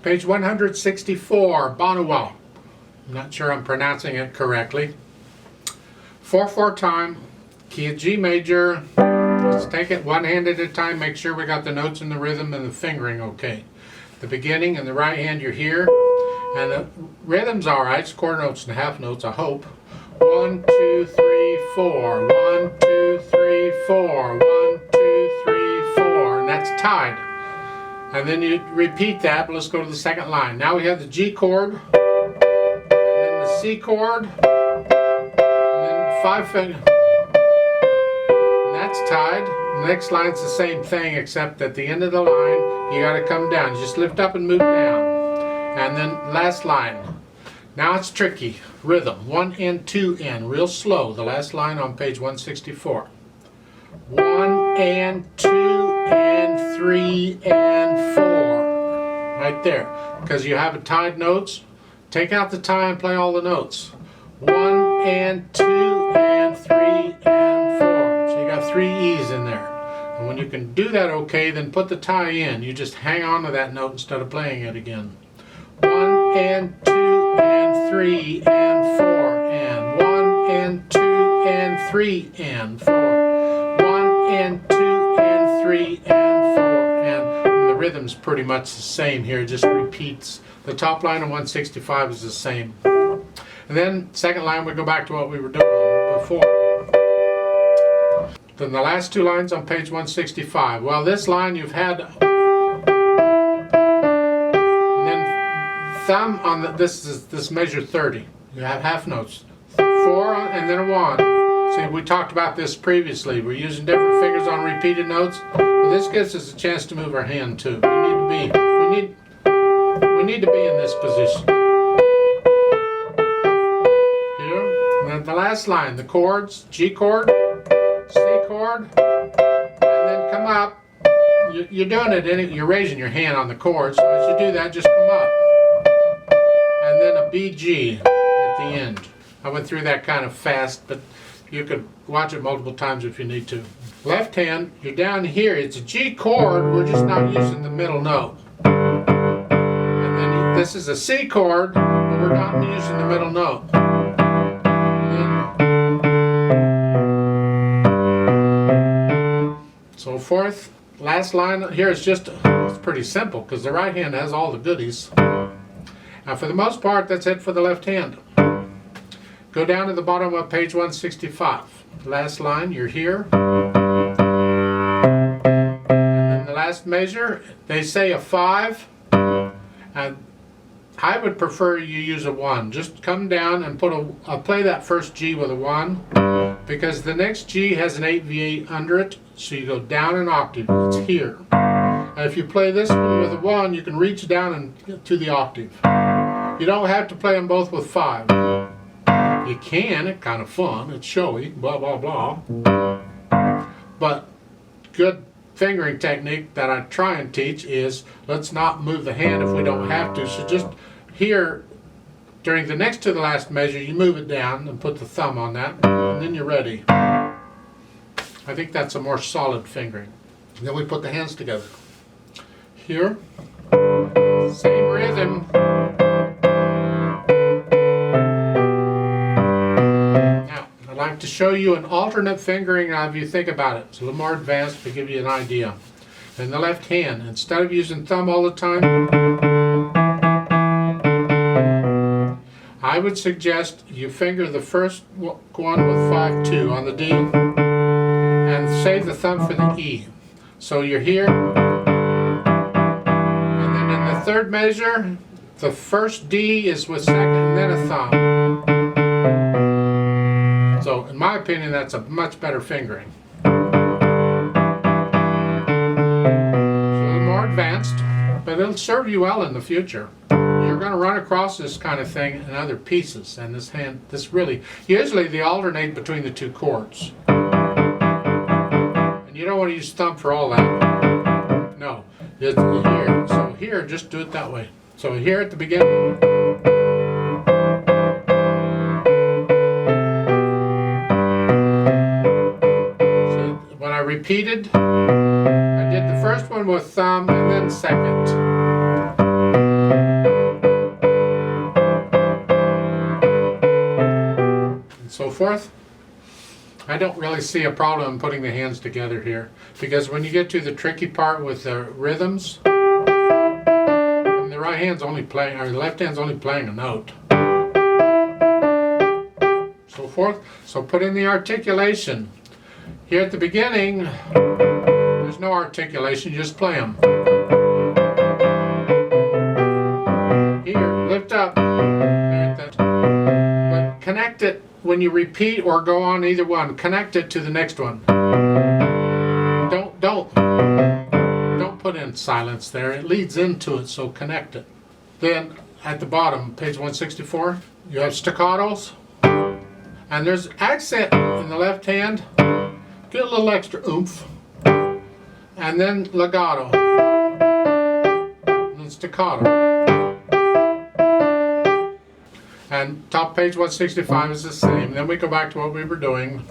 Page 164, Banuwa. I'm not sure I'm pronouncing it correctly. 4/4 time, key of G major. Let's take it one hand at a time, make sure we got the notes and the rhythm and the fingering okay. The beginning and the right hand, you're here. And the rhythm's alright, it's quarter notes and half notes, I hope. 1, 2, 3, 4. 1, 2, 3, 4. 1, 2, 3, 4. And that's tied. And then you repeat that, but let's go to the second line. Now we have the G chord, and then the C chord, and then 5 fingers. And that's tied. The next line's the same thing, except at the end of the line, you gotta come down. You just lift up and move down. And then last line. Now it's tricky. Rhythm. 1 and 2 and. Real slow. The last line on page 164. 1 and 2 and 3 and 4. Right there. Because you have a tied notes. Take out the tie and play all the notes. 1 and 2 and 3 and 4. So you got 3 E's in there. And when you can do that okay, then put the tie in. You just hang on to that note instead of playing it again. 1 and 2 and 3 and 4 and 1 and 2 and 3 and 4. 1 and 2 and 3 and 4 and the rhythm's pretty much the same here, just repeats. The top line of 165 is the same. And then second line we go back to what we were doing before. Then the last 2 lines on page 165. Well, this line you've had thumb on the, this measure 30. You have half notes. 4 and then a 1. See, we talked about this previously. We're using different fingers on repeated notes. Well, this gives us a chance to move our hand too. We need to be in this position. Here. And then the last line, the chords, G chord, C chord, and then come up. You're doing it, you're raising your hand on the chord, so as you do that, just come up. And then a BG at the end. I went through that kind of fast, but you could watch it multiple times if you need to. Left hand, you're down here. It's a G chord, we're just not using the middle note. And then this is a C chord, but we're not using the middle note. So forth, last line here is just, it's pretty simple because the right hand has all the goodies. Now for the most part, that's it for the left hand. Go down to the bottom of page 165. Last line, you're here. And then the last measure, they say a 5. And I would prefer you use a 1. Just come down and play that first G with a 1. Because the next G has an 8V8 under it. So you go down an octave. It's here. And if you play this one with a 1, you can reach down and get to the octave. You don't have to play them both with 5. You can, it's kind of fun, it's showy, blah blah blah. But good fingering technique that I try and teach is let's not move the hand if we don't have to. So just here, during the next to the last measure, you move it down and put the thumb on that, and then you're ready. I think that's a more solid fingering. And then we put the hands together. Here, same rhythm. Now, I'd like to show you an alternate fingering. Now, if you think about it, it's a little more advanced to give you an idea. In the left hand, instead of using thumb all the time, I would suggest you finger the first one with 5-2 on the D and save the thumb for the E. So you're here. Third measure, the first D is with second and then a thumb. So in my opinion, that's a much better fingering. It's a little more advanced, but it'll serve you well in the future. You're going to run across this kind of thing in other pieces, and usually they alternate between the 2 chords. And you don't want to use thumb for all that. No, it's here. So here, just do it that way. So here at the beginning. So when I repeated, I did the first one with thumb and then second. fourth. I don't really see a problem in putting the hands together here, because when you get to the tricky part with the rhythms, and the right hand's only playing, or the left hand's only playing a note. So forth. So put in the articulation. Here at the beginning, there's no articulation, you just play them. Here, lift up. But connect it when you repeat or go on either one. Connect it to the next one. Don't put in silence there. It leads into it, so connect it. Then at the bottom, page 164, you have staccatos. And there's accent in the left hand. Get a little extra oomph. And then legato. And then staccato. And top page 165 is the same. Then we go back to what we were doing.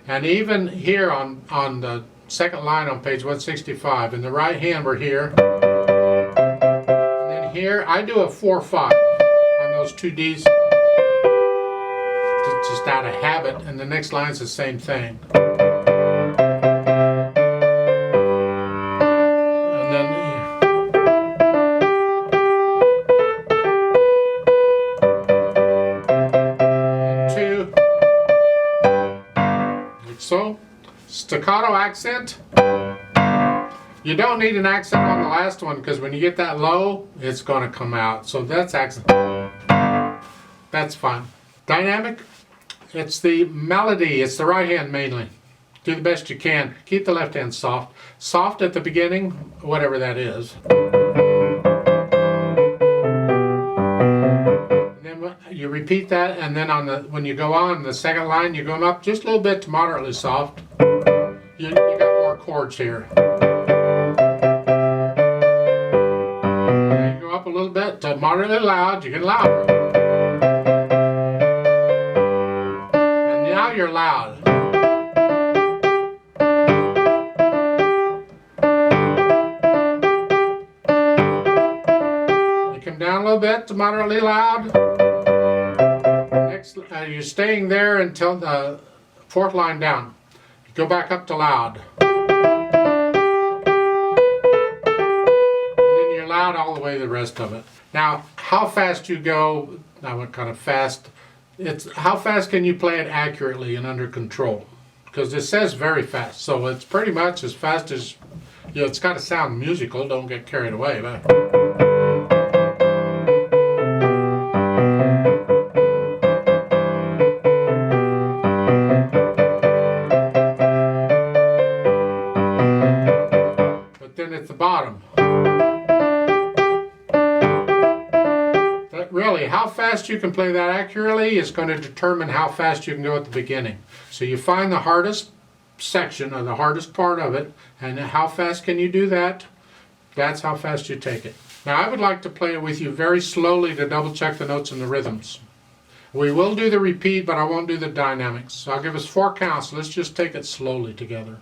And even here on the second line on page 165, in the right hand we're here. And then here I do a 4-5 on those two Ds. Just out of habit, and the next line's the same thing. And then two, like so. Staccato accent. You don't need an accent on the last one, because when you get that low, it's going to come out. So that's accent. That's fine. Dynamic. It's the melody. It's the right hand mainly. Do the best you can. Keep the left hand soft. Soft at the beginning, whatever that is. And then you repeat that, and then when you go on the second line, you go up just a little bit to moderately soft. You got more chords here. And you go up a little bit to moderately loud. You get louder. Now you're loud. You come down a little bit to moderately loud. Next, you're staying there until the fourth line down. You go back up to loud. And then you're loud all the way the rest of it. Now, how fast you go, I went kind of fast. It's how fast can you play it accurately and under control, because it says very fast, so it's pretty much as fast as, you know, it's got to sound musical. Don't get carried away. But then at the bottom, really, how fast you can play that accurately is going to determine how fast you can go at the beginning. So you find the hardest section, or the hardest part of it, and how fast can you do that? That's how fast you take it. Now I would like to play it with you very slowly to double check the notes and the rhythms. We will do the repeat, but I won't do the dynamics. So I'll give us 4 counts. Let's just take it slowly together.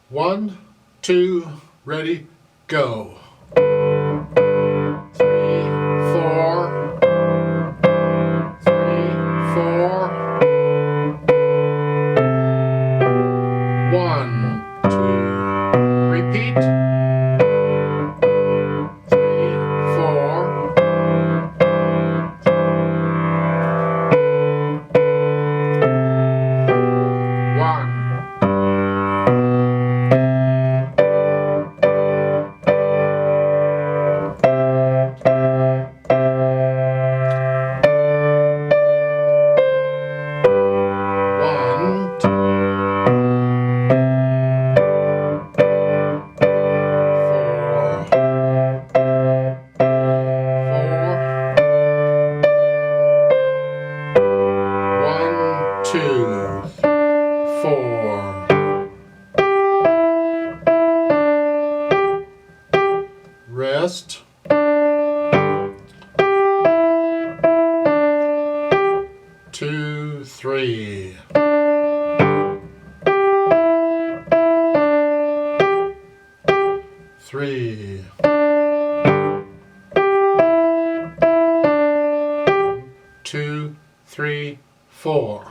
1, 2, ready, go. 3, 4, 3, 4, 1, 2, repeat, 3, 4, 1. Rest. 2, 3. 3. 4. 4.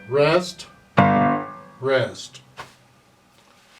Rest, rest.